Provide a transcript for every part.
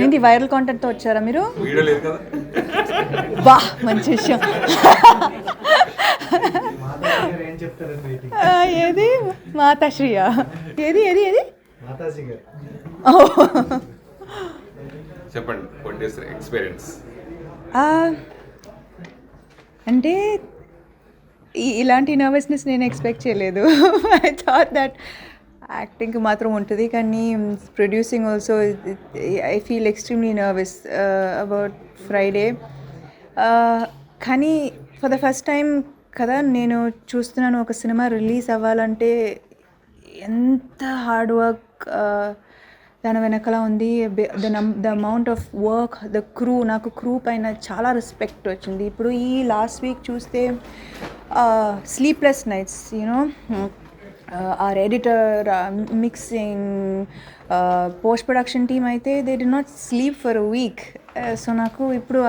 ఏంటి వైరల్ కాంటెంట్తో వచ్చారా మీరు? వీడియో లేదు కదా. బా మంచి విషయం. ఏది మాతాశ్రీయా? ఏది ఏది ఏది చెప్పండి, వాట్ ఈస్ ఎక్స్పీరియన్స్? అంటే ఇలాంటి నర్వస్నెస్ నేను ఎక్స్పెక్ట్ చేయలేదు. ఐ థాట్ దట్ యాక్టింగ్కి మాత్రం ఉంటుంది, కానీ producing also I feel extremely nervous about Friday. కానీ ఫర్ ద ఫస్ట్ టైం కదా నేను చూస్తున్నాను, ఒక సినిమా రిలీజ్ అవ్వాలంటే ఎంత హార్డ్ వర్క్ దాని వెనకాల ఉంది. The amount of work, the crew, నాకు క్రూ పైన చాలా రెస్పెక్ట్ వచ్చింది. ఇప్పుడు ఈ లాస్ట్ వీక్ చూస్తే sleepless nights, you know, our editor, mixing, post production team అయితే they did not sleep for a week. So నాకు ఇప్పుడు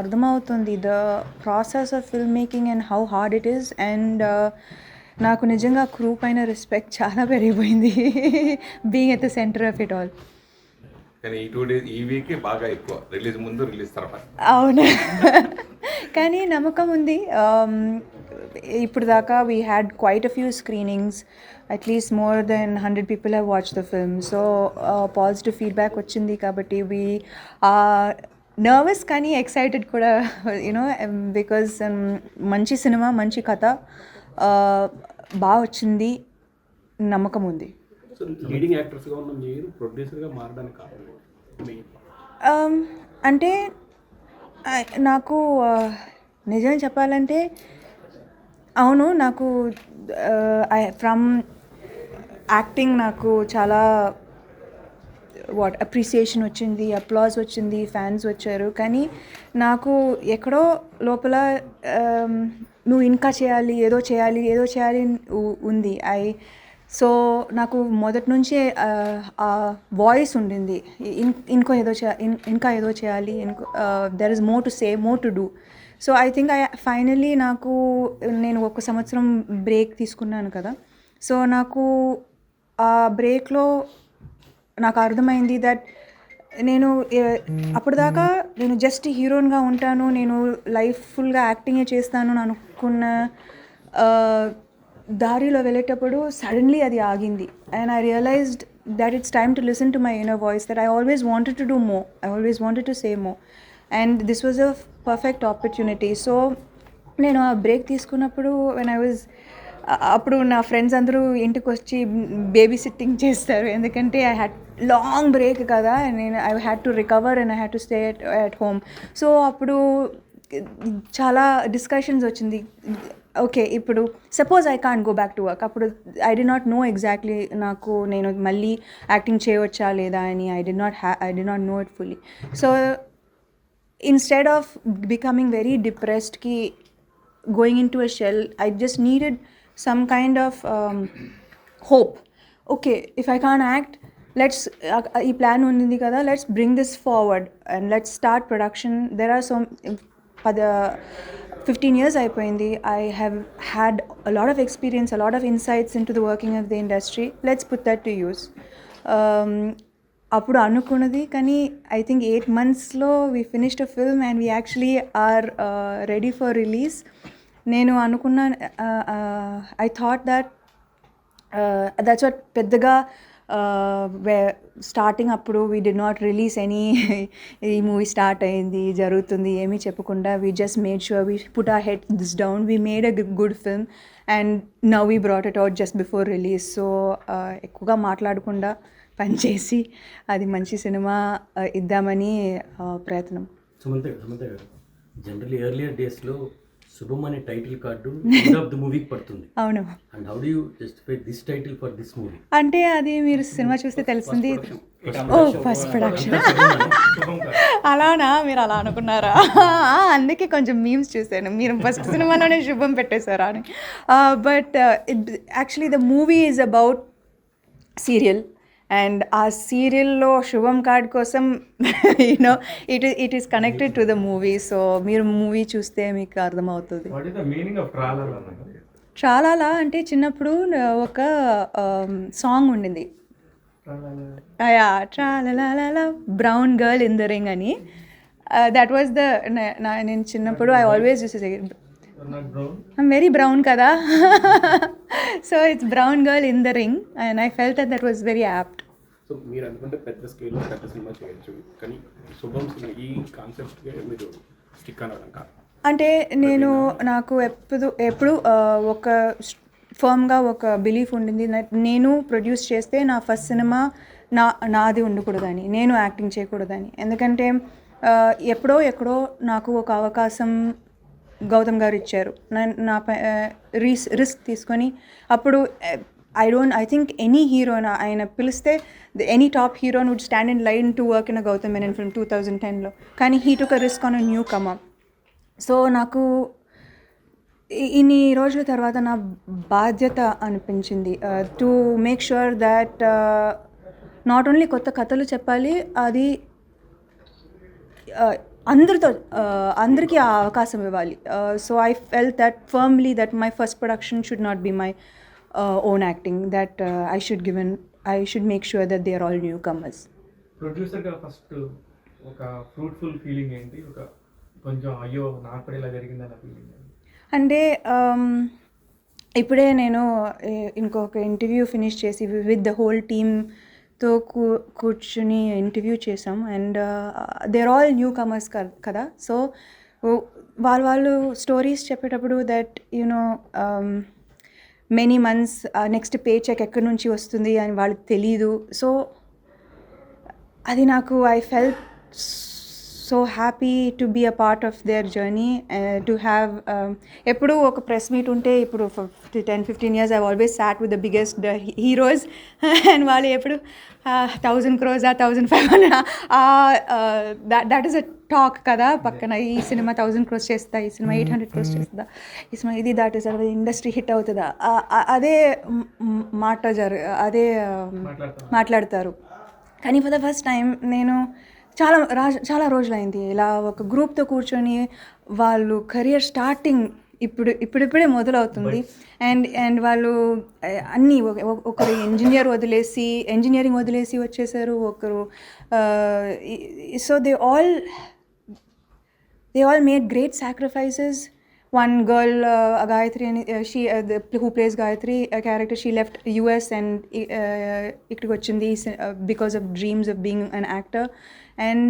అర్థమవుతుంది the process of film making and how hard it is, and నాకు నిజంగా క్రూ పైన respect చాలా పెరిగిపోయింది being at the center of it all. కానీ ఈ 2 days ఈ వీక్ బాగా ఎక్కువ, రిలీజ్ ముందు రిలీజ్ తర్వాత. అవును, కానీ నమ్మకం ఉంది. ఇప్పుడు దాకా we had quite a few screenings, at least more than 100 people have watched the film. So positive feedback వచ్చింది కాబట్టి వీ నర్వస్ కానీ ఎక్సైటెడ్ కూడా, యూనో, బికాజ్ మంచి సినిమా, మంచి కథ, బాగా వచ్చింది, నమ్మకం ఉంది. లీడింగ్ యాక్టర్స్గా ఉన్న మీరు ప్రొడ్యూసర్గా మారడానికి కారణం అంటే నాకు నిజం చెప్పాలంటే అవును, నాకు ఫ్రమ్ యాక్టింగ్ నాకు చాలా అప్రిసియేషన్ వచ్చింది, అప్లాజ్ వచ్చింది, ఫ్యాన్స్ వచ్చారు. కానీ నాకు ఎక్కడో లోపల నువ్వు ఇంకా చేయాలి, ఏదో చేయాలి, ఏదో చేయాలి ఉంది. సో నాకు మొదటి నుంచే ఆ వాయిస్ ఉండింది, ఇంకా ఏదో చేయాలి, there is more to say, more to do. So I think finally నేను 1 సంవత్సరం బ్రేక్ తీసుకున్నాను కదా. సో నాకు ఆ బ్రేక్లో నాకు అర్థమైంది దట్ నేను అప్పటిదాకా నేను జస్ట్ హీరోయిన్గా ఉంటాను, నేను లైఫ్ ఫుల్గా యాక్టింగే చేస్తాను అని అనుకున్న దారిలో వెళ్ళేటప్పుడు సడన్లీ అది ఆగింది. And I realised that it's time to listen to my inner voice, that I always wanted to do more, I always wanted to say more, and this was a perfect opportunity. So నేను ఆ break తీసుకున్నప్పుడు అప్పుడు నా friends అందరూ ఇంటికి వచ్చి baby sitting చేస్తారు, ఎందుకంటే ఐ హ్యాడ్ లాంగ్ బ్రేక్ కదా, నేను I had to recover and I had to stay at home. So అప్పుడు చాలా డిస్కషన్స్ వచ్చింది. ఓకే, ఇప్పుడు suppose I can't go back to work, అప్పుడు I did not know exactly నేను మళ్ళీ యాక్టింగ్ చేయవచ్చా లేదా అని. I did not know it fully. So instead of becoming very depressed ki going into a shell, I just needed some kind of hope. Okay, if I can't act, let's ee plan undi kada, let's bring this forward and let's start production. There are some 15 years అయిపోయింది. I have had a lot of experience, a lot of insights into the working of the industry. Let's put that to use. అప్పుడు అనుకున్నది, కానీ I think 8 monthsలో we finished a film and we actually are ready for release. నేను అనుకున్నాను, I thought that's what పెద్దగా starting అప్పుడు we did not release any, ఈ movie start అయింది, జరుగుతుంది ఏమీ చెప్పకుండా, we just made sure we put our head this down, we made a good film and now we brought it out just before release. So ఎక్కువగా మాట్లాడకుండా పనిచేసి అది మంచి సినిమా ఇద్దామని ప్రయత్నం. సుమంత గారు, జనరల్లీ ఎర్లియర్ డేస్లో శుభం అనే title card end of the మూవీకి పడుతుంది. అవును. And how do you justify this title for this movie? అంటే అది మీరు సినిమా చూస్తే తెలుస్తుంది. ఫస్ట్ ప్రొడక్షన్ అలానా? మీరు అలా అనుకున్నారా? అందుకే కొంచెం మీమ్స్ చూశాను, మీరు ఫస్ట్ సినిమాలోనే శుభం పెట్టేశారా అని. But actually the movie is about serial, and ఆ సీరియల్లో శుభం కార్డ్ కోసం you know it is connected to the movie. So మీరు మూవీ చూస్తే మీకు అర్థమవుతుంది. ట్రాలాలా అంటే చిన్నప్పుడు ఒక సాంగ్ ఉండింది, tralala brown girl in the ring అని దట్ వాజ్ ద నేను చిన్నప్పుడు I always used to say I'm very brown kada. So it's brown girl in the ring and I felt that was very apt. So మీరు అనుకుంటే పెద్ద స్కేల్లో పెద్ద cinema చేయొచ్చు, కానీ శుభం సినిమా ఈ కాన్సెప్ట్గా మీరు స్టిక్ అనడం కాదు. అంటే నాకు ఎప్పుడు ఒక ఫర్మ్గా ఒక బిలీఫ్ ఉండింది, నేను ప్రొడ్యూస్ చేస్తే నా ఫస్ట్ సినిమా నాది ఉండకూడదని, నేను యాక్టింగ్ చేయకూడదని. ఎందుకంటే ఎక్కడో నాకు ఒక అవకాశం గౌతమ్ గారు ఇచ్చారు, నా రిస్క్ తీసుకొని. అప్పుడు I think any hero ఆయన పిలిస్తే any top hero would stand in line to work in a Gautam Menon film 2010లో. కానీ he took a risk on a newcomer. So నాకు ఇన్ని రోజుల తర్వాత నా బాధ్యత అనిపించింది to make sure that not only కొత్త కథలు చెప్పాలి, అది అందరికీ ఆ అవకాశం ఇవ్వాలి. So I felt that firmly that my first production should not be my own acting, that I should make sure that they are all newcomers. ప్రొడ్యూసర్గా first ఒక ఫ్రూట్ఫుల్ ఫీలింగ్ ఏంటి, ఒక కొంచెం అయ్యో నాకు కూడా ఇలా జరిగిందన్న ఫీలింగ్? అంటే ఇప్పుడే నేను ఇంకొక ఇంటర్వ్యూ ఫినిష్ చేసి విత్ ద హోల్ టీమ్తో కూర్చుని ఇంటర్వ్యూ చేసాం. And there all newcomers కదా. సో వాళ్ళు స్టోరీస్ చెప్పేటప్పుడు that many months next pay check ఎక్కడి నుంచి వస్తుంది అని వాళ్ళకి తెలీదు. సో అది నాకు I felt so happy to be a part of their journey, to have ఎప్పుడు ఒక ప్రెస్ మీట్ ఉంటే, ఇప్పుడు 10-15 years I've always sat with the biggest heroes and వాళ్ళు ఎప్పుడు 1,000 crores 1,500 that is a talk కదా పక్కన. ఈ సినిమా 1,000 crores చేస్తుందా, ఈ సినిమా 800 crores చేస్తుందా, ఈ సినిమా ఇది దాటేసారు, ఇండస్ట్రీ హిట్ అవుతుందా, అదే అదే మాట్లాడతారు. కానీ ఫర్ ద ఫస్ట్ టైం నేను చాలా రోజులైంది ఇలా ఒక గ్రూప్తో కూర్చొని, వాళ్ళు కెరియర్ స్టార్టింగ్ ఇప్పుడిప్పుడే మొదలవుతుంది. అండ్ వాళ్ళు అన్నీ ఒకరు ఇంజనీరింగ్ వదిలేసి వచ్చేసారు, ఒకరు so they all made great sacrifices. One girl, Gayatri, who plays Gayatri, a character, she left US and ikkadiki vachindi because of dreams of being an actor. And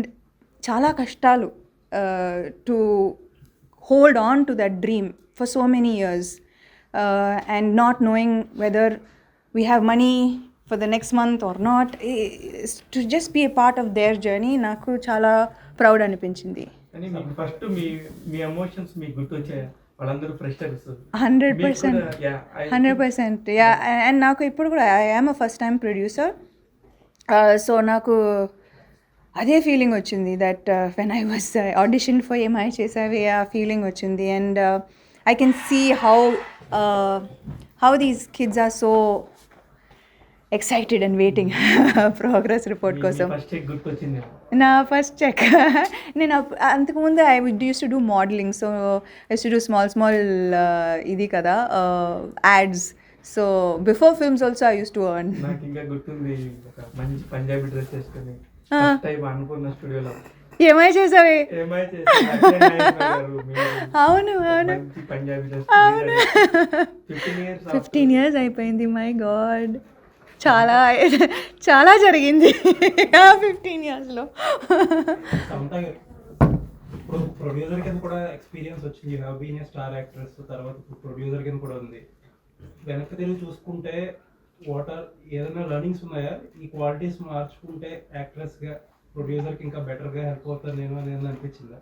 chala kashtalu to hold on to that dream for so many years, and not knowing whether we have money for the next month or not. To just be a part of their journey naku chala proud anipinchindi. అని మీకు first మీ emotions మీకు గుర్తొచ్చాయా? వాళ్ళందరూ freshers 100%. Yeah. And నాకు ఇప్పుడు కూడా I am a first time producer. సో నాకు అదే ఫీలింగ్ వచ్చింది that when I was audition for ఏమై చేసావి, ఆ ఫీలింగ్ వచ్చింది. And I can see how these kids are so excited and waiting progress report కోసం. నా ఫస్ట్ చెక్ నేను అంతకుముందు I use to do modelling. సో I use to do small ఇది కదా ads. So before films also I use to earn. నాకు ఇంకా గుర్తుంది, ఒక మంచి పంజాబీ డ్రెస్ వేసుకొని అనుకున్న స్టూడియోలో ఏమై చేసావి. అవును 15 years అయిపోయింది. మై గాడ్, చాలా జరిగింది 15 yearsలో. ఇప్పుడు ప్రొడ్యూసర్ కింద కూడా ఎక్స్పీరియన్స్ వచ్చింది, బీయింగ్ ఏ స్టార్ యాక్ట్రెస్, తర్వాత ప్రొడ్యూసర్ కింద కూడా ఉంది. వెనక్కి తిరిగి చూసుకుంటే ఏదైనా లర్నింగ్స్ ఉన్నాయా? ఈ క్వాలిటీస్ మార్చుకుంటే యాక్ట్రెస్గా ప్రొడ్యూసర్కి ఇంకా బెటర్గా హెల్ప్ అవుతాను నేను అనేది అనిపించిందా?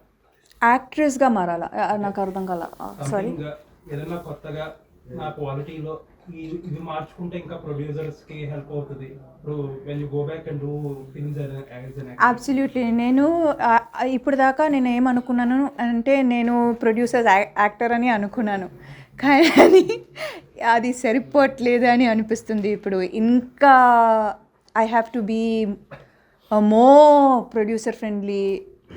యాక్ట్రెస్గా మారాలా? నాకు అర్థం కాల. సారీ. ఏదైనా కొత్తగా నా క్వాలిటీలో ఇది మార్చుకుంటే ఇంకా ప్రొడ్యూసర్స్కి హెల్ప్ అవుతుంది ఇప్పుడు when you go back and do films as an actor? Absolutely. నేను ఇప్పుడు దాకా నేను ఏమనుకున్నాను అంటే, నేను ప్రొడ్యూసర్ యాక్టర్ అని అనుకున్నాను, కానీ అది సరిపోవట్లేదు అని అనిపిస్తుంది ఇప్పుడు. ఇంకా I have to be more producer friendly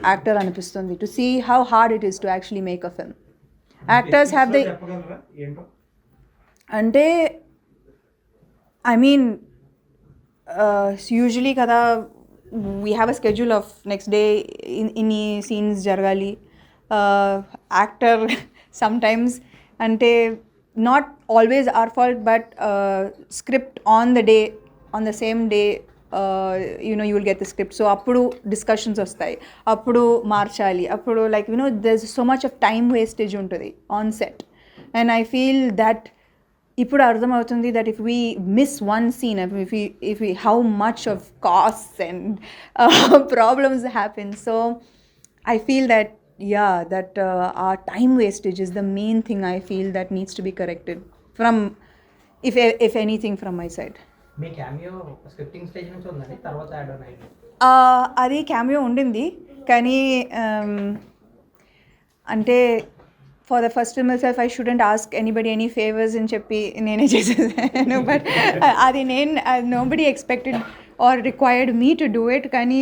actor అనిపిస్తుంది, to see how hard it is to actually make a film. Actors have the అంటే ఐ మీన్ యూజువలీ కదా we have a schedule of next day ఇన్ని scenes జరగాలి. Actor sometimes అంటే not always our fault but script on the day on the same day you will get the script. So అప్పుడు discussions వస్తాయి, అప్పుడు మార్చాలి, అప్పుడు like there is so much of time wastage ఉంటుంది on set. And I feel that ఇప్పుడు అర్థమవుతుంది that if we miss one scene, if we how much of costs and problems happen. So I feel that our time wastage is the main thing I feel that needs to be corrected from, if anything, from my side. Me cameo scripting stage నుంచి ఉందండి, తర్వాత add on అయింది. అది cameo ఉండింది కానీ అంటే for the first film self I shouldn't ask anybody any favours అని చెప్పి నేనే చేసేసాను. బట్ అది nobody expected or required me to do it. కానీ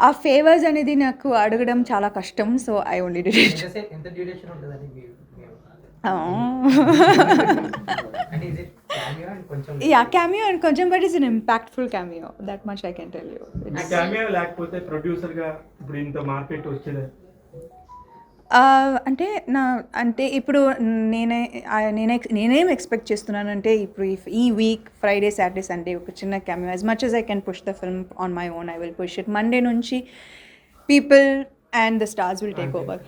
ఆ ఫేవర్స్ అనేది నాకు అడగడం చాలా కష్టం. So I only did it. ఎంత డ్యూరేషన్ ఉంటుందండి మీ అంటే ఇది క్యామియో అండ్ కొంచెం cameo and కొంచెం, but it's an impactful cameo, that much I can tell you. ఆ క్యామియో లేకపోతే ప్రొడ్యూసర్గా ఇప్పుడు ఇంత మార్కెట్ వచ్చేది. అంటే ఇప్పుడు నేనేం ఎక్స్పెక్ట్ చేస్తున్నానంటే ఇప్పుడు ఈ వీక్ ఫ్రైడే సాటర్డే సండే ఒక చిన్న cameo, as much as I can push the film on my own, I will push it. Monday నుంచి people and the stars will take over.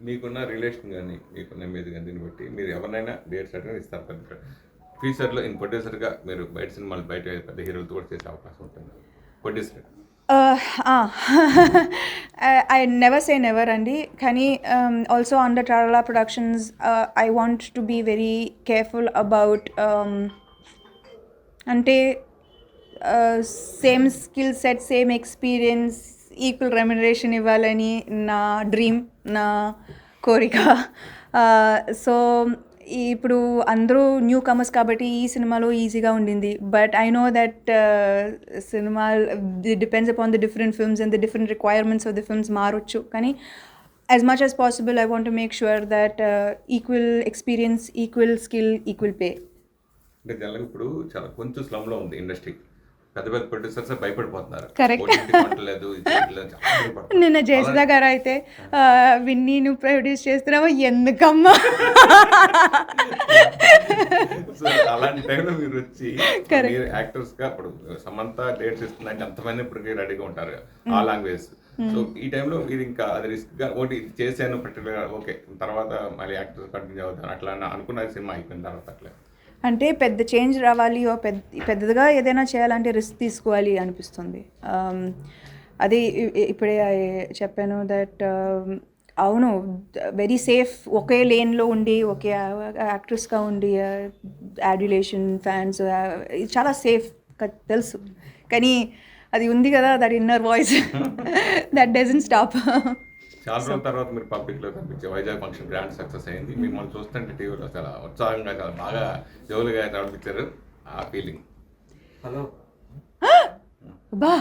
మీకున్న రిలేషన్ కానీ మీకున్న మీద కానీ దీన్ని బట్టి మీరు ఎవరినైనా డేట్స్ అటెండ్ ఇస్తారు. పెద్ద ఫ్యూచర్లో ఇన్ ప్రొడ్యూసర్గా మీరు బయట సినిమాలు బయట పెద్ద హీరోలతో కూడా చేసే అవకాశం ఉంటుంది producer. I never say never అండి. కానీ also under Tarala Productions I want to be very careful about అంటే same skill set, same experience, equal remuneration ఇవ్వాలని నా డ్రీమ్, నా కోరిక. సో ఇప్పుడు అందరూ న్యూ కమర్స్ కాబట్టి ఈ సినిమాలో ఈజీగా ఉండింది. But I know that cinema depends upon the different films and the different requirements of the films మారొచ్చు. కానీ as much as possible I want to make sure that equal experience, equal skill, equal pay. అంటే జనరల్గా ఇప్పుడు చాలా కొంచెం స్లమ్లో ఉంది industry. పెద్ద పెద్ద ప్రొడ్యూసర్స్ భయపడిపోతున్నారు. Correct. నిన్న జయసుధా గారు అయితే విన్నీ నువ్వు ప్రొడ్యూస్ చేస్తున్నావా ఎందుకమ్మా. సో అలాంటి టైంలో మీరు వచ్చి మీరు యాక్టర్స్గా ఇప్పుడు సమంత డేట్స్ ఇస్తుందంటే అంతమంది ఇప్పటికీ రెడీగా ఉంటారు ఆ లాంగ్వేజ్. సో ఈ టైంలో మీరు ఇంకా అది రిస్క్గా ఒకటి చేశాను పర్టికులర్గా ఓకే తర్వాత మళ్ళీ యాక్టర్స్ కంటిన్యూ అవుతాను అట్లా అనుకున్న సినిమా అయిపోయిన తర్వాత అట్లా అంటే పెద్ద చేంజ్ రావాలి, పెద్దగా ఏదైనా చేయాలంటే రిస్క్ తీసుకోవాలి అనిపిస్తుంది. అది ఇప్పుడే చెప్పాను దట్ అవును వెరీ సేఫ్ ఒకే లేన్లో ఉండి ఒకే యాక్ట్రెస్గా ఉండి యాడ్యులేషన్ ఫ్యాన్స్ చాలా సేఫ్ తెలుసు. కానీ అది ఉంది కదా that inner voice that doesn't stop. చాలా రోజుల తర్వాత మీరు పబ్లిక్లో కనిపించే వైజాగ్ ఫంక్షన్ గ్రాండ్ సక్సెస్ అయింది. మిమ్మల్ని చూస్తుంటే టీవీలో చాలా ఉత్సాహంగా చాలా బాగా జోలుగా నడిపించారు. ఆ ఫీలింగ్. హలో బా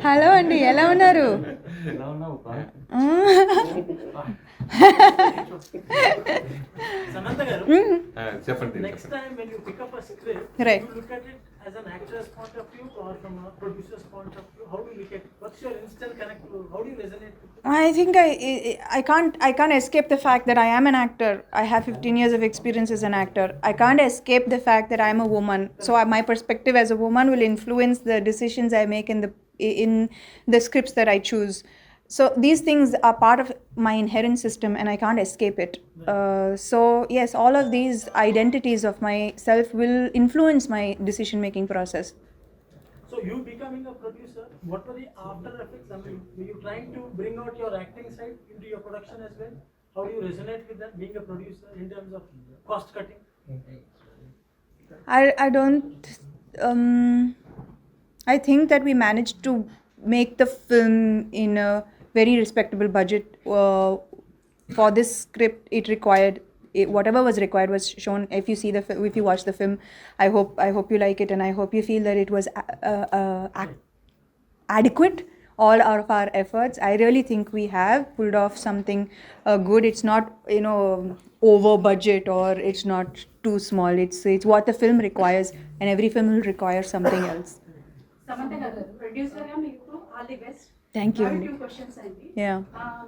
హలో అండి, ఎలా ఉన్నారు? ఎలా ఉన్నావు? Samantha garu, చెప్పండి. next time when you pick up a script, Right. you look at it as an actor's point of view or from a producer's point of view. How do you look at it? What's your instant connect to? How do you resonate with it? I think I can't escape the fact that I am an actor. I have 15 years of experience as an actor. I can't escape the fact that I am a woman. So my perspective as a woman will influence the decisions I make in the scripts that I choose. So these things are part of my inherent system and I can't escape it. So yes, all of these identities of myself will influence my decision making process. So you becoming a producer, what were the after effects? I mean, were you trying to bring out your acting side into your production as well? How do you resonate with that being a producer in terms of cost cutting? I don't I think that we managed to make the film in a very respectable budget. For this script it required whatever was required was shown. If you watch the film, I hope you like it and I hope you feel that it was adequate, all of our efforts. I really think we have pulled off something good. It's not over budget or it's not too small. It's what the film requires, and every film will require something else. Samantha గారు ప్రొడ్యూసర్గా మీకు all the best. Thank you. 2 questions అండి. Yeah.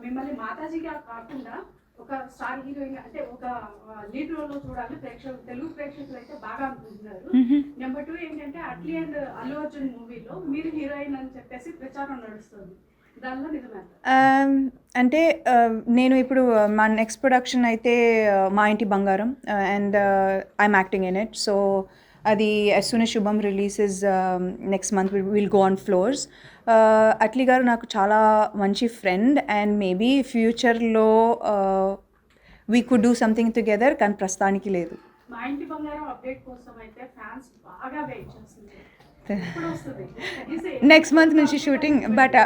మిమ్మల్ని మాతాజీగా కాకుండా ఒక star heroine అంటే ఒక lead role లో చూడాలి ప్రేక్షకులు, తెలుగు ప్రేక్షకులు అయితే బాగా అనుకుంటున్నారు. నెంబర్ 2 ఏంటంటే అట్లీ అండ్ అల్లు అర్జున్ మూవీలో మీరు హీరోయిన్ అని చెప్పేసి ప్రచారం నడుస్తుంది, దానిలో నిజమే? అంటే నేను ఇప్పుడు మా నెక్స్ట్ ప్రొడక్షన్ అయితే మా ఇంటి బంగారం, and I'm acting in it. So అది as soon as శుభం releases next month will go on floors. Atlee గారు నాకు చాలా మంచి ఫ్రెండ్, అండ్ మేబీ ఫ్యూచర్లో we could do something together, కానీ ప్రస్తుతానికి లేదు. మా ఇంటి బంగారం అప్డేట్ కోసం అయితే ఫ్యాన్స్ బాగా వెయిట్ చేస్తున్నారు. ఎప్పుడు వస్తుంది? నెక్స్ట్ మంత్ నుంచి షూటింగ్, బట్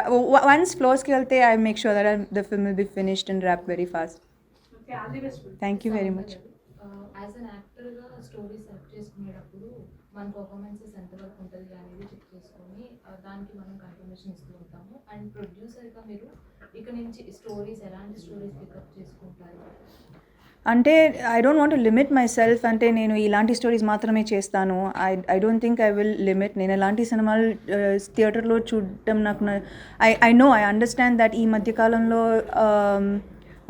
వన్స్ ఫ్లోర్స్కి వెళ్తే I make sure that the film will be finished and wrap very fast. Okay, all the best. Thank you very much. As an యాక్టర్గా స్టోరీ సెలెక్ట్ చేసుకునేటప్పుడు మన performances ఎంతవరకు ఉంటుంది అనేది check చేసుకొని దానికి మనం కన్ఫర్మేషన్ ఇస్తూ ఉంటాము. అండ్ ప్రొడ్యూసర్గా మీరు ఇక నుంచి స్టోరీస్ ఎలాంటి స్టోరీస్ పికప్ చేసుకుంటారు? అంటే I don't want to limit my self. అంటే నేను ఇలాంటి స్టోరీస్ మాత్రమే చేస్తాను. I don't think I will limit. నేను ఎలాంటి సినిమాలు థియేటర్లో చూడటం నాకు ఐ అండర్స్టాండ్ దట్ ఈ మధ్యకాలంలో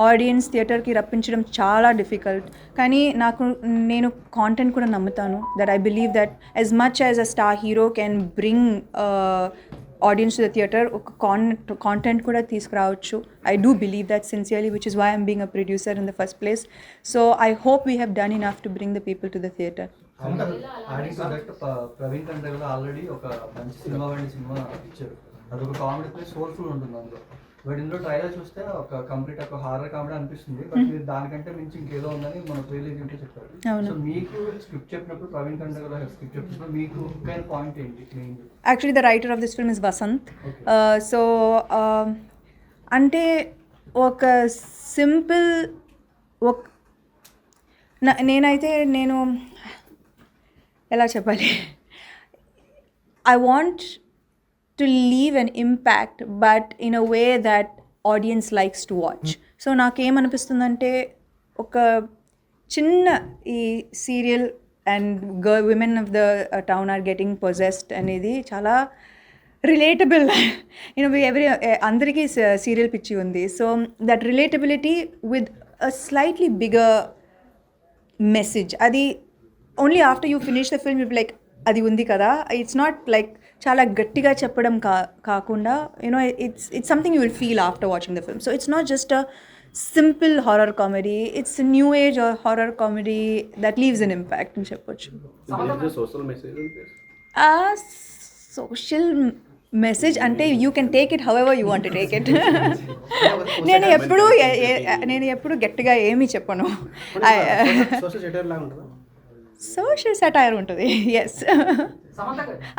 ఆడియన్స్ థియేటర్కి రప్పించడం చాలా డిఫికల్ట్. కానీ నేను కాంటెంట్ కూడా నమ్ముతాను. That I believe that as much as a star hero can bring audience to the theatre, ఒక కాంటెంట్ కూడా తీసుకురావచ్చు. I do believe that sincerely, which is why I'm being a producer in the first place. So I hope we have done enough to bring the people to the theatre. Praveen కంటే already ఒక మంచి cinema ఇచ్చారు. అదొక comedy plus soulful ఉంటుంది అందులో. But ఇందులో trailer చూస్తే ఒక కంప్లీట్ ఒక హారర్ కామెడీ అనిపిస్తుంది. బట్ మీరు దానికంటే మించి ఇంకేదో ఉందని మన ట్రైలర్ ఏంటో చెప్పారు. సో మీకు స్క్రిప్ట్ చెప్పినప్పుడు ప్రవీణ్ కంటే స్క్రిప్ట్ చెప్పినప్పుడు మీకు పాయింట్ ఏంటి main? Actually, the writer of this film is Vasant. So, అంటే ఒక సింపుల్ నేను ఎలా చెప్పాలి, I want to leave an impact but in a way that audience likes to watch. So నాకేమనిపిస్తుందంటే ఒక చిన్న ఈ serial and women of the town are getting possessed అనేది చాలా రిలేటబుల్. అందరికీ సీరియల్ పిచ్చి ఉంది. So that relatability with a slightly bigger message, అది only after you finish the film you like అది ఉంది కదా. ఇట్స్ నాట్ లైక్ చాలా గట్టిగా చెప్పడం కాకుండా it's something you will feel after watching the film. So it's not just a simple horror comedy, it's a new age or horror comedy that leaves an impact in చెప్పొచ్చు. Social message అంటే you can take it however you want to take it. నేను ఎప్పుడు గట్టిగా ఏమీ చెప్పను. Social satire ఉంటుంది, yes.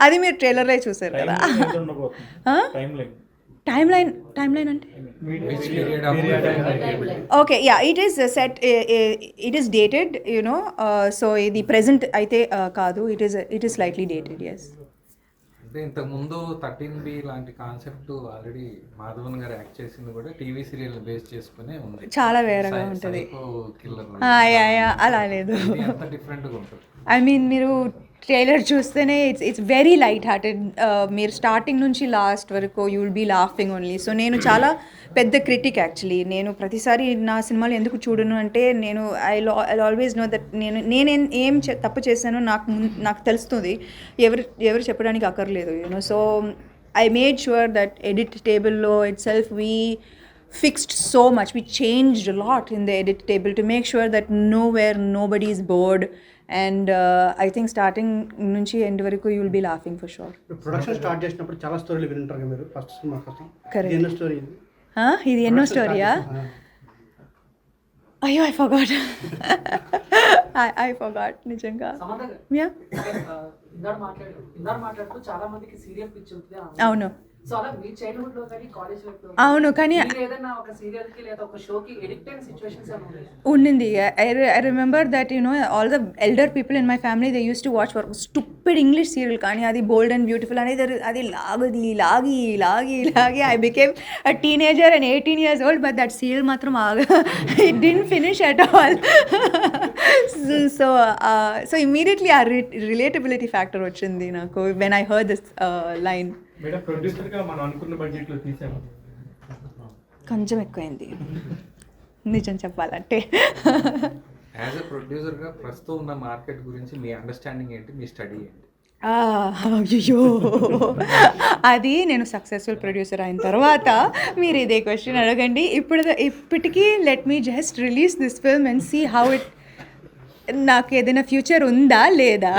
అది మీరు ట్రైలర్లో చూసారు కదా. టైమ్ లైన్ అంటే yeah, it, is set it, is dated so, సో ఇది ప్రెజెంట్ అయితే కాదు, it is slightly dated, yes. అంటే ఇంతకుముందు 13B లాంటి కాన్సెప్ట్ ఆల్రెడీ మాధవన్ గారు యాక్ట్ చేసింది కూడా టీవీ సీరియల్ బేస్ చేసుకునే ఉంది. చాలా వేరేగా ఉంటుంది, అలా లేదు, డిఫరెంట్గా ఉంటుంది. ఐ మీన్ మీరు ట్రైలర్ చూస్తేనే ఇట్స్ వెరీ లైట్ హార్టెడ్. మీరు స్టార్టింగ్ నుంచి లాస్ట్ వరకు you will be laughing only. So నేను చాలా పెద్ద క్రిటిక్ యాక్చువల్లీ. నేను ప్రతిసారి నా సినిమాలు ఎందుకు చూడను అంటే నేను ఐ ఆల్వేస్ నో దట్ నేను ఏం తప్పు చేశానో నాకు తెలుస్తుంది, ఎవరు చెప్పడానికి అక్కర్లేదు. So I made sure that edit టేబుల్లో itself we fixed so much, we changed a lot in the edit table to make sure that nobody is bored, and I think starting nunchi end varaku you will be laughing for sure. Production start చేసినప్పుడు చాలా స్టోరీలు వింటారు కదా మీరు first cinema కోసం. Correct. ఎన్నో story ఇది? ఇది ఎన్నో స్టోరీయా? అయ్యో, I forgot. I forgot నిజంగా. యా ఇందాక మాట్లాడుతూ చాలా మందికి సీరియల్ పిచ్చి ఉంటుంది అవును. సో అలా మీ చైల్డ్హుడ్ లో కానీ కాలేజ్ లైఫ్ లో అవును, కానీ మీరు ఏదైనా ఒక సీరియల్ కి లేదా ఒక షోకి ఎడిక్ట్ అయిన సిచ్యువేషన్స్ ఏమైనా ఉన్నాయా? ఉండింది. I remember that all the elder people in my family they used to watch for stupid English serial, కానీ అది బోల్డ్ అండ్ బ్యూటిఫుల్ అనేది అది లాగి I became a teenager and 18 years old, but that serial మాత్రం it didn't finish at all. So immediately ఆ relatability factor వచ్చింది నాకు when I heard this line. Madam ప్రొడ్యూసర్గా మనం అనుకున్న బడ్జెట్లో తీసాము, కొంచెం ఎక్కువైంది నిజం చెప్పాలంటే. యాజ్ ఎ ప్రొడ్యూసర్గా ప్రస్తుతం ఉన్న మార్కెట్ గురించి మీ అండర్స్టాండింగ్ ఏంటి, మీ స్టడీ ఏంటి? అయ్యో, అది నేను సక్సెస్ఫుల్ ప్రొడ్యూసర్ అయిన తర్వాత మీరు ఇదే క్వశ్చన్ అడగండి. ఇప్పటికీ let me just release this film and see how it, నాకు ఏదైనా ఫ్యూచర్ ఉందా లేదా.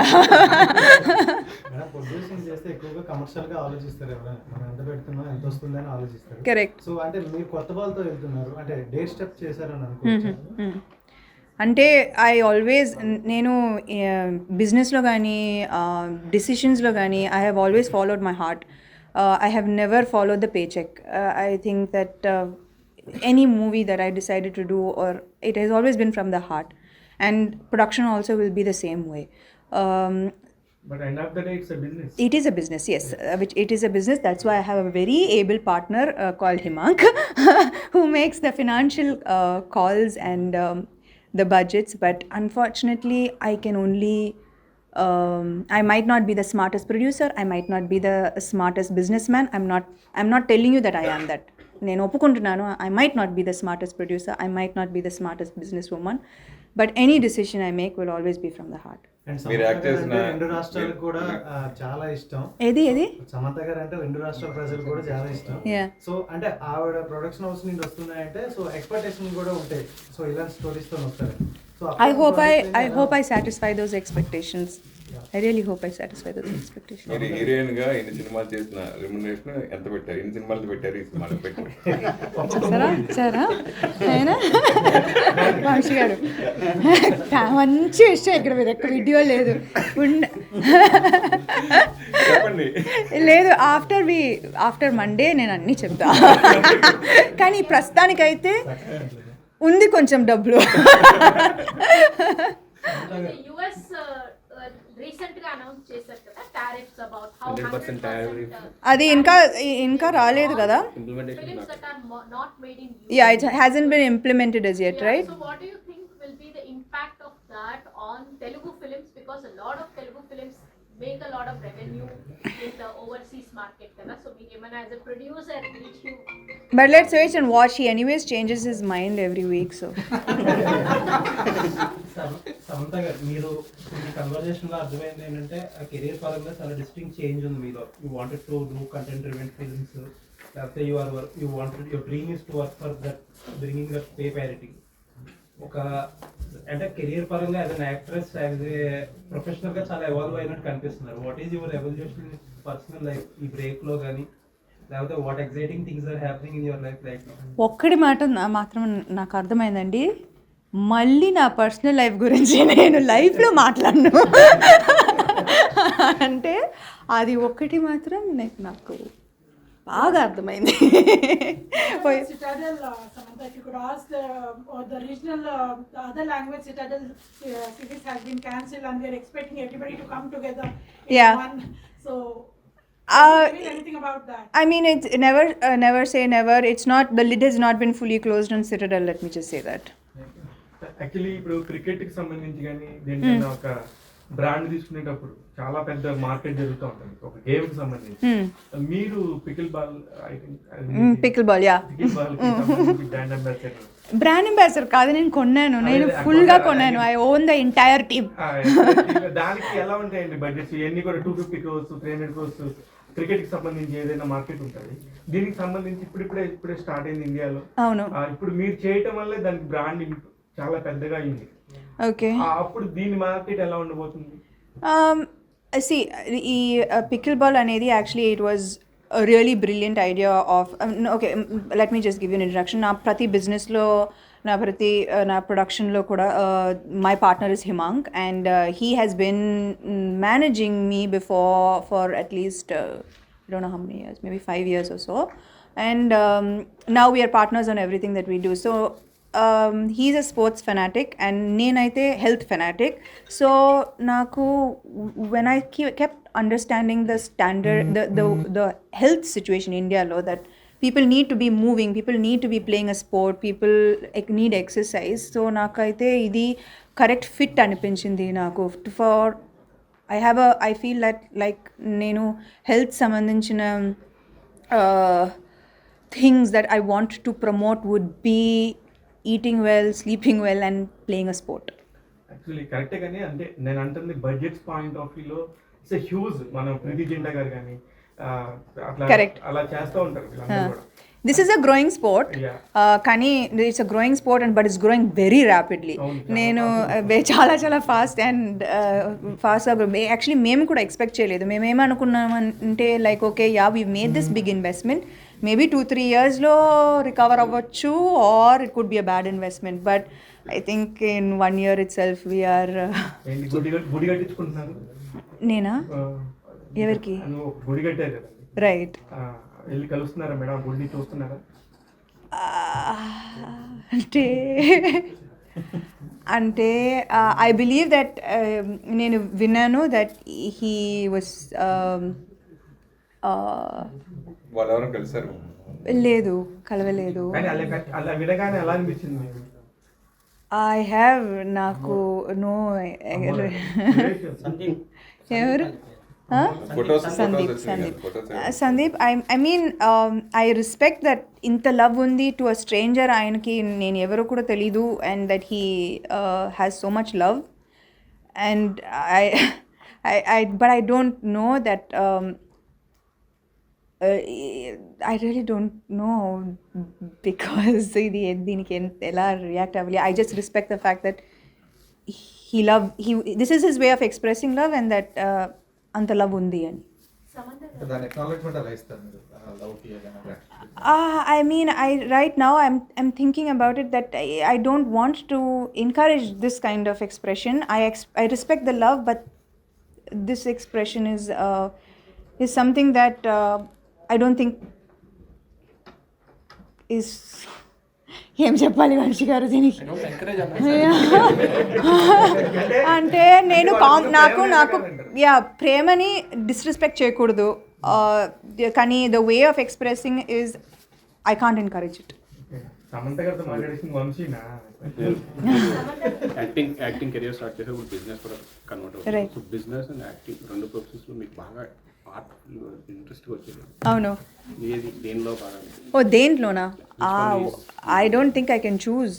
ప్రొడ్యూసింగ్ చేస్తే ఎక్కువగా కమర్షియల్ గా ఆలోచిస్తారు, ఎవరైనా మనం ఎంత పెడుతున్నాం ఎంత వస్తుందని ఆలోచిస్తారు. కరెక్ట్. సో అంటే మీరు కొత్త వాళ్ళతో వెళ్తున్నారు అంటే డే స్టెప్ చేశారని అనుకోవచ్చు. అంటే ఐ ఆల్వేస్, నేను బిజినెస్లో కానీ డిసిషన్స్లో కానీ I have always followed my heart. I have never followed the pay check. I think that any movie that I decided to do, or it has always been from the heart, and production also will be the same way. But end of the day, it's a business. It is a business, yes. Which it is a business. That's why I have a very able partner called Himank, who makes the financial calls and the budgets. But unfortunately, I can only. I might not be the smartest producer. I might not be the smartest businessman. I'm not telling you that I am that. నేను ఒప్పుకుంటున్నాను, I might not be the smartest producer, I might not be the smartest business woman, but any decision I make will always be from the heart. మీరు act చేసిన 2 రాష్ట్రాలకు కూడా చాలా ఇష్టం. ఏది సమంత గారు అంటే 2 రాష్ట్రాల ప్రజలు కూడా చాలా ఇష్టం. సో అంటే ఆవిడ ప్రొడక్షన్ హౌస్ నుండి వస్తున్నాయంటే సో ఎక్స్పెక్టేషన్ కూడా ఉంటాయి. సో ఇలాంటి స్టోరీస్ తో వస్తారు. So I hope I satisfy those expectations. I really hope I satisfy those expectations. మీరు హీరోయిన్ గా ఎన్ని సినిమాలు చేసిన రెమ్యునరేషన్ ఎంత పెట్టారు, ఎన్ని సినిమాలు పెట్టారు, ఈ సినిమాలు పెట్టారు సరా అయినా వంశీ గారు మంచి విషయం, ఇక్కడ మీరు ఎక్కడ వీడియో లేదు చెప్పండి. లేదు, ఆఫ్టర్ మండే నేను అన్నీ చెప్తా. కానీ ప్రస్తుతానికైతే ఉంది కొంచెం డబ్బులు. యుఎస్ రీసెంట్ గా అనౌన్స్ చేశారు కదా టారిఫ్స్ అబౌట్ హౌ 100% tariff. అది ఇంకా రాలేదు కదా. films that are not made in US. Yeah, it hasn't been implemented as yet, right? So what do you think will be the impact of that on Telugu films, because a lot of Telugu films make a lot of revenue in the overseas market kada, so we emana as a producer reach you. But let's wait and watch. He anyways changes his mind every week, so. Samantha గారు, మీరు ఈ conversation లో అర్థమైంది ఏంటంటే ఆ career పరంగా చాలా distinct change ఉంది మీలో. You wanted to do content driven films, లేకపోతే you wanted your dream is to work for that bringing that pay parity. ఒక అంటే కెరీర్ పరంగా as an actress, as a professional గా చాలా ఎవాల్వ్ అయినట్టు కనిపిస్తున్నారు. What is your evolution in personal life ఈ break లో కానీ, లేకపోతే what exciting things are happening in your life right now? ఒక్కడి మాట మాత్రం నాకు అర్థమైందండి, మళ్ళీ నా పర్సనల్ లైఫ్ గురించి నేను లైఫ్లో మాట్లాడను అంటే అది ఒక్కటి మాత్రం నాకు బాగా అర్థమైంది. Citadel, Samantha, if you could ask the regional, the other language Citadel series has been cancelled and they're expecting everybody to come together in one. So, anything about that? I mean, it's never say never. It's not, the lid has not been fully closed on Citadel, let me just say that. Actually ఇప్పుడు క్రికెట్కి సంబంధించి కానీ దేనికైనా ఒక brand తీసుకునేటప్పుడు చాలా పెద్ద market జరుగుతూ ఉంటుంది ఒక గేమ్కి సంబంధించి. మీరు pickle ball, I think pickle ball, yeah, pickle ball brand ambassador. Brand ambassador కాదు, నేను కొన్నాను, నేను ఫుల్గా కొన్నాను. I own the entire team. దానికి ఎలా ఉంటాయండి బడ్జెట్స్? ఇవన్నీ కూడా 250 crores 300 crores క్రికెట్కి సంబంధించి ఏదైనా మార్కెట్ ఉంటుంది. దీనికి సంబంధించి ఇప్పుడే స్టార్ట్ అయింది ఇండియాలో. అవును. ఇప్పుడు మీరు చేయటం వల్లే దానికి బ్రాండ్ చాలా పెద్దగా అయింది. ఓకే, అప్పుడు దీని మార్కెట్ ఎలా ఉండబోతుంది? See, ఈ పికిల్ బాల్ అనేది actually it was a really brilliant idea of okay, let me just give you an introduction. నా ప్రతి బిజినెస్లో నా ప్రొడక్షన్లో కూడా my partner is Himank and he has been managing me before for at least I don't know how many years, maybe 5 years or so. And now we are partners on everything that we do. So he's a sports fanatic and nenaithe health fanatic. So naku, when I kept understanding the standard, the health situation in India lo, that people need to be moving, people need to be playing a sport, people need exercise. So nakaithe idi correct fit anipinchindi naku for I feel that like నేను health సంబంధించిన things that I want to promote would be eating well, sleeping well and playing a sport. Actually కరెక్టే, కానీ అంటే నేను అంటుంది budgets point of వ్యూలో it's huge. మనం ప్రీతి జింటా గారు కానీ అట్లా అలా చేస్తూ ఉంటారు వీళ్ళందరూ కూడా. This is a growing sport. కానీ it's a growing sport but it's growing very rapidly. నేను చాలా ఫాస్ట్ అండ్ ఫాస్ట్గా యాక్చువల్లీ మేము కూడా ఎక్స్పెక్ట్ చేయలేదు. మేము ఏమనుకున్నామంటే like okay ya we made this big investment, maybe 2-3 yearsలో రికవర్ అవ్వచ్చు or it could be a bad investment. But I think in 1 year itself we are గుడి కట్టించుకుంటున్నారు. నేనా? ఎవరికి? గుడి కట్టారు కదా, రైట్. వెళ్ళి కలుస్తున్నారా మేడం? గుడిని చూస్తున్నారా? అంటే ఐ బిలీవ్ దట్ నేను విన్నాను దట్ హీ వాస్ వాళ్ళెవరో కలిసారు? లేదు, కలవలేదు. అలా వినగానే ఎలా అనిపించింది మీకు? ఐ హ్యావ్ నాకు నో. ఎవరు? Sandeep. I mean I respect that ఇంత లవ్ ఉంది టు అ స్ట్రేంజర్. ఆయనకి నేను ఎవరో కూడా తెలీదు and that he has so much love and but I don't know that I really don't know because దీనికి ఎలా రియాక్ట్ అవ్వాలి. I just respect the fact that this is his way of expressing love and that అంత love ఉంది అని. I mean, right now I'm thinking about it that I don't want to encourage this kind of expression. I respect the love, but this expression is something that I don't think is. ఏం చెప్పాలి వంశీ గారు దీనికి? అంటే నేను నాకు yeah ప్రేమని disrespect చేయకూడదు, కానీ the way of expressing is I can't encourage it. Samantha గారితో మాట్లాడేసింది వంశీనా? యాక్టింగ్ కెరియర్ స్టార్ట్ చేసే బిజినెస్ కూడా కన్వర్ట్ అవుతుంది. సో బిజినెస్ అండ్ యాక్టింగ్ రెండు ప్రొఫెషన్స్లో మీకు బాగా ఆర్ట్ ఇంట్రెస్ట్ వచ్చేది? అవును. ఏది దేనిలో బాగా? ఓ దేంట్లోనా? I don't think I can choose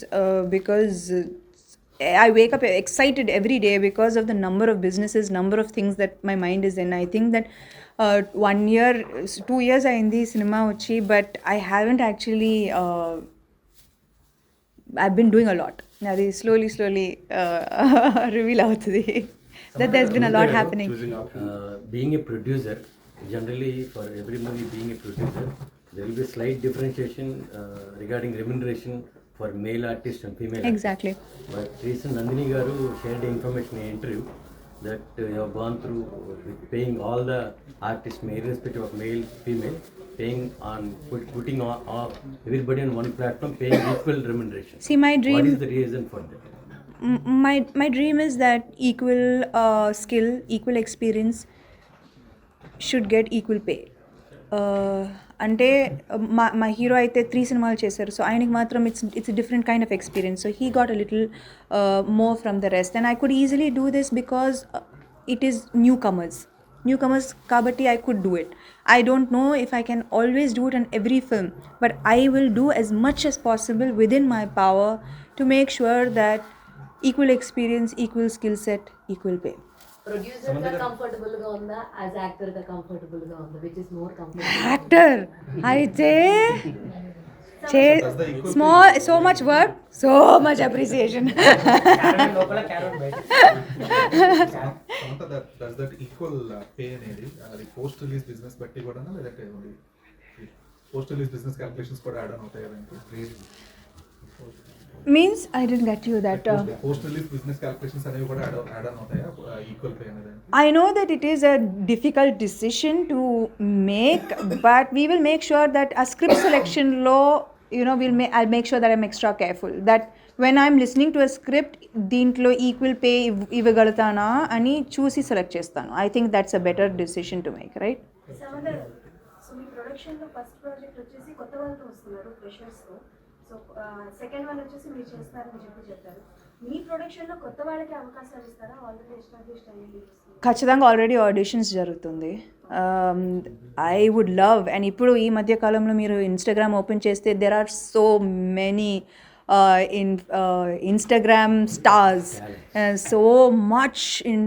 because I wake up excited every day because of the number of businesses, number of things that my mind is in. I think that 1 year, 2 years ayindi cinema vachi, but I haven't actually I've been doing a lot. Adi slowly reveal avutadi that there's been a lot happening. Being a producer, generally for every movie being a producer, there will be a slight differentiation regarding remuneration for male artists and female Exactly. artists. But recent Nandini Garu shared information in an interview that you have gone through with paying all the artists, irrespective of male, female, paying on putting on everybody on one platform, paying equal remuneration. See, my dream. What is the reason for that? My dream is that equal skill, equal experience should get equal pay. అంటే మా hero అయితే 3 సినిమాలు చేశారు, so ఆయనకి మాత్రం it's different kind of experience. So he got a little more from the rest and I could easily do this because it is new comers కాబట్టి I could do it. I don't know if I can always do it in every film, but I will do as much as possible within my power to make sure that equal experience, equal skill set, equal pay. Producer గా comfortable గా ఉందా, as actor గా comfortable గా ఉందా? Which is more comfortable? Actor అయితే so much work, so much appreciation. Does that equal pay అనేది అది post release business బట్టి కూడా లేదంటే పోస్ట్ రిలీజ్ బిజినెస్ క్యాలిక్యులేషన్స్ కూడా యాడ్ ఆన్ అవుతాయి కదా? Means I didn't get you that. Post release business calculations అనేవి కూడా యాడ్ ఆన్ అవుతాయా ఈక్వల్ పే అనేది? I know that it is a difficult decision to make, but we will make sure that a script selection law, I'll make sure that I'm extra careful. That when I'm listening to a script, దీంట్లో equal pay ఇవ్వగలుగుతానా అని చూసి select చేస్తాను. I think that's a better decision to make, right? So మీ ప్రొడక్షన్లో first project వచ్చేసి కొత్త వాళ్ళతో వస్తున్నారు ఫ్రెషర్స్తో. సో సెకండ్ వన్ వచ్చేసి మీరు చేస్తారని చెప్పారు. మీ ప్రొడక్షన్లో కొత్త వాళ్ళకి అవకాశాలు ఇస్తారా? ఆల్రెడీ ఎస్టాబ్లిష్డ్ అయ్యింది. ఖచ్చితంగా ఆల్రెడీ ఆడిషన్స్ జరుగుతుంది. ఐ వుడ్ లవ్, అండ్ ఇప్పుడు ఈ మధ్య కాలంలో మీరు ఇన్స్టాగ్రామ్ ఓపెన్ చేస్తే there are so many Instagram stars, so much in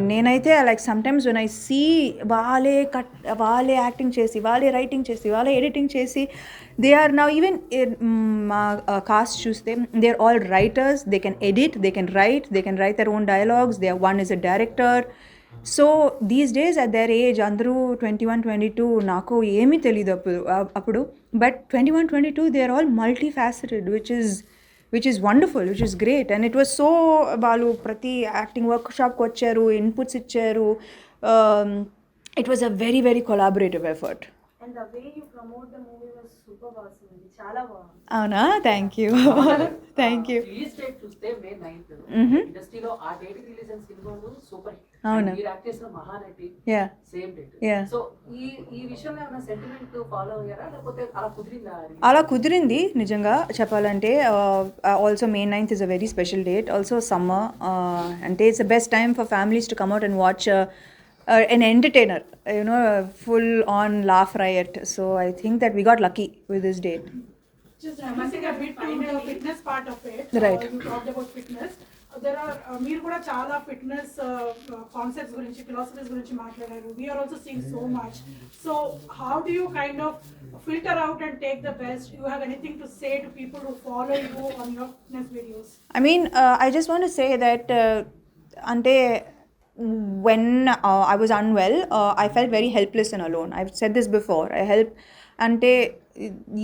నేనైతే like sometimes when I see వాళ్ళే యాక్టింగ్ చేసి, వాళ్ళే రైటింగ్ చేసి, వాళ్ళే ఎడిటింగ్ చేసి, they are now even మా కాస్ట్ చూస్తే they are all writers, they can edit, they can write their own dialogues, one is a director. So these days at their age అందరూ 21, 22, నాకు ఏమీ తెలియదు అప్పుడు, but 21, 22 they are all multifaceted, which is wonderful, which is great. And it was so, వాళ్ళు ప్రతి acting వర్క్ షాప్కి వచ్చారు, ఇన్పుట్స్ ఇచ్చారు. It was a very very collaborative effort. And the way you promote the movie was super awesome. చాలా బాగుంది. అవునా? Thank you. Release date చూస్తే May 9th. ఇండస్ట్రీలో ఆ డేట్ రిలీజ్ అయిన సినిమాలు సూపర్ హిట్. అవునా? మీరు యాక్ట్ చేసిన మహానటి సేమ్ డేట్. సో ఈ విషయంలో ఏమైనా సెంటిమెంట్ ఫాలో అయ్యారా, లేకపోతే అలా కుదిరిందా? అలా కుదిరింది నిజంగా చెప్పాలంటే. Also May 9th is a very special date. Also summer, అంటే it's the best time for families to come out and watch an entertainer, full on laugh riot. So I think that we got lucky with this date. Just missing a bit to the fitness part of it. Right. You talked about fitness. There are మీరు కూడా చాలా fitness concepts గురించి, philosophies గురించి మాట్లాడారు. We are also seeing so much. So how do you kind of filter out and take the best? You have anything to say to people who follow you on your fitness videos? I mean, I just want to say that ante when I was unwell, I felt very helpless and alone. I've said this before. అంటే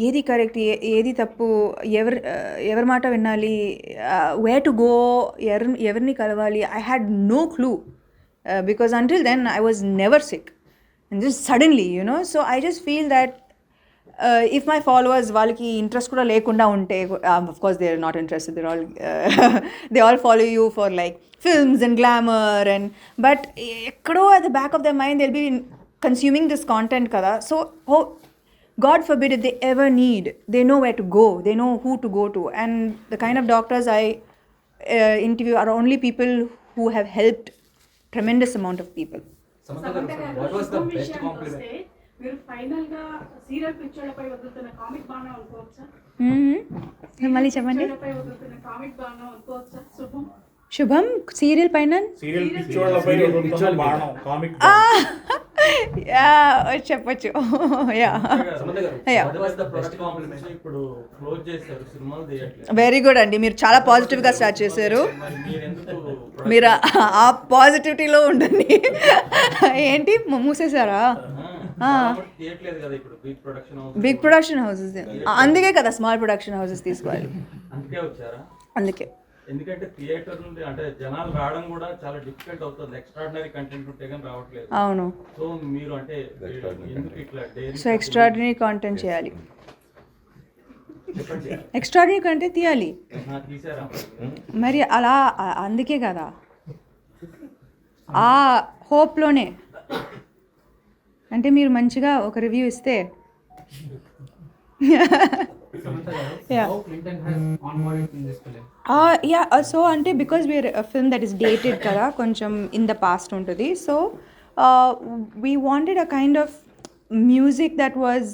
ఏది correct, ఏది తప్పు, ఎవరి మాట వినాలి, wear to go, ఎవరిని కలవాలి, I had no clue, because until then I was never sick, and just suddenly so I just feel that if my followers వాళ్ళకి ఇంట్రెస్ట్ కూడా లేకుండా ఉంటే, of course they are not interested, they all follow you for like films and glamour, but ekkado at the back of their mind they'll be consuming this content kada. So God forbid if they ever need, they know where to go, they know who to go to, and the kind of doctors I interview are only people who have helped tremendous amount of people. What was the best compliment? మీరు final గా serial పిక్చర్లపై వదులుతున్న comic బాణం అనుకోవచ్చా? మళ్ళీ చెప్పండి. పై వదులుతున్న comic బాణం అనుకోవచ్చా? శుభం serial పైన చెప్పచ్చు. వెరీ గుడ్ అండి, మీరు చాలా పాజిటివ్గా స్టార్ట్ చేశారు. మీరు ఆ పాజిటివిటీలో ఉండండి. ఏంటి మూసేశారా? బిగ్ ప్రొడక్షన్ హౌసెస్, అందుకే కదా స్మాల్ ప్రొడక్షన్ హౌసెస్ తీసుకోవాలి. అందుకే ఎందుకంటే థియేటర్ నుండి అంటే జనాలు రావడం కూడా చాలా డిఫికల్ట్ అవుతుంది, ఎక్స్ట్రాడినరీ కంటెంట్ ఉంటే కానీ రావట్లేదు. అవును. సో మీరు అంటే ఎందుకు ఇట్లా సో ఎక్స్ట్రాడినరీ కాంటెంట్ చేయాలి, ఎక్స్ట్రాడినరీ కంటెంట్ తీయాలి మరి, అలా అందుకే కదా ఆ హోప్లోనే. అంటే మీరు మంచిగా ఒక రివ్యూ ఇస్తే. సో అంటే because we are film that is dated కదా, కొంచెం ఇన్ ద పాస్ట్ ఉంటుంది. So we wanted a kind of music that was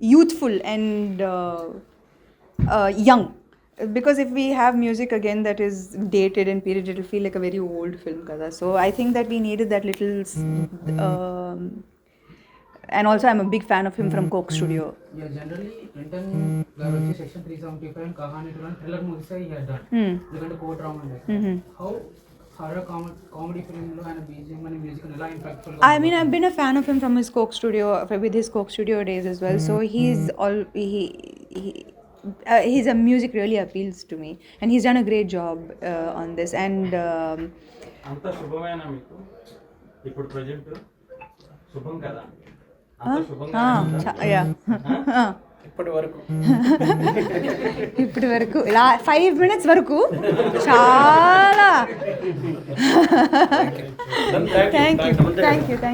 youthful and young, because if we have music again that is dated and period, it will feel like a very old film kada. So I think that we needed that little and also I'm a big fan of him from Coke Studio. Yeah, generally Clinton garu section 375 and Kahani to run thriller movies he had done. Because co-drama and how horror comedy film lo and BGM and music and impactful. I mean, I've been a fan of him from his Coke Studio, with his Coke Studio days as well. So he's all his music really appeals to me, and he's done a great job on this. And అంత శుభమేనా మీకు ఇప్పుడు present శుభం కదా అంత శుభంగా yeah. ఇప్పటి వరకు ఇప్పటి వరకు 5 minutes వరకు చాలా thank you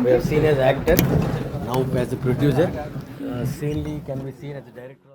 We have seen as actor, now as a producer. Sanely can be seen as a director.